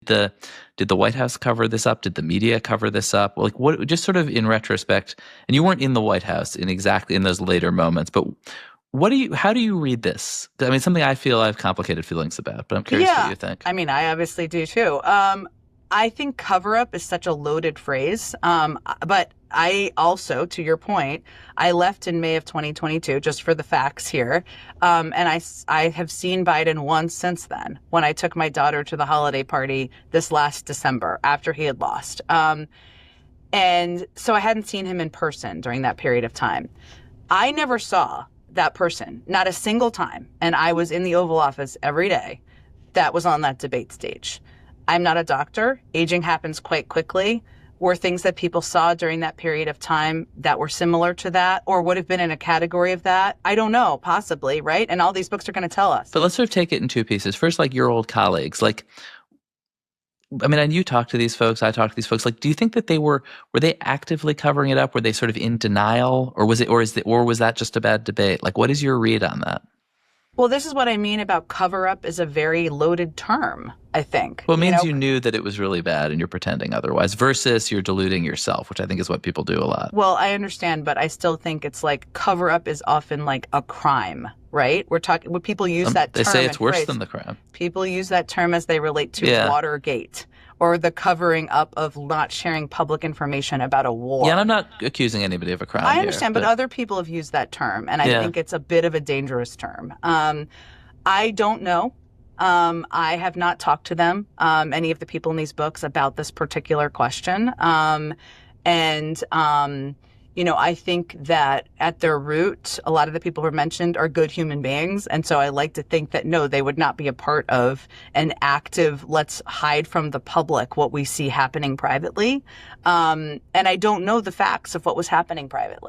the did the White House cover this up? Did the media cover this up? Like, what, just sort of in retrospect, and you weren't in the White House in those later moments, but how do you read this? I mean, something I feel I have complicated feelings about, but I'm curious what you think. I mean, I obviously do too. I think cover up is such a loaded phrase. But I also, to your point, I left in May of 2022, just for the facts here. And I have seen Biden once since then, when I took my daughter to the holiday party this last December after he had lost. And so I hadn't seen him in person during that period of time. I never saw that person, not a single time. And I was in the Oval Office every day that was on that debate stage. I'm not a doctor. Aging happens quite quickly. Were things that people saw during that period of time that were similar to that or would have been in a category of that? I don't know, possibly, right? And all these books are going to tell us. But let's sort of take it in two pieces. First, like your old colleagues, like, I mean, and you talk to these folks, I talk to these folks. Like, do you think that were they actively covering it up? Were they sort of in denial, or was that just a bad debate? Like, what is your read on that? Well, this is what I mean about cover up is a very loaded term, I think. Well, it means you knew that it was really bad and you're pretending otherwise versus you're deluding yourself, which I think is what people do a lot. Well, I understand, but I still think it's like cover up is often like a crime, right? We're talking when people use that term. They say it's worse than the crime. People use that term as they relate to Watergate or the covering up of not sharing public information about a war. Yeah, and I'm not accusing anybody of a crime. I understand, but other people have used that term, and I think it's a bit of a dangerous term. I don't know. I have not talked to them, any of the people in these books, about this particular question. I think that at their root, a lot of the people who are mentioned are good human beings. And so I like to think that, no, they would not be a part of an active, let's hide from the public what we see happening privately. And I don't know the facts of what was happening privately.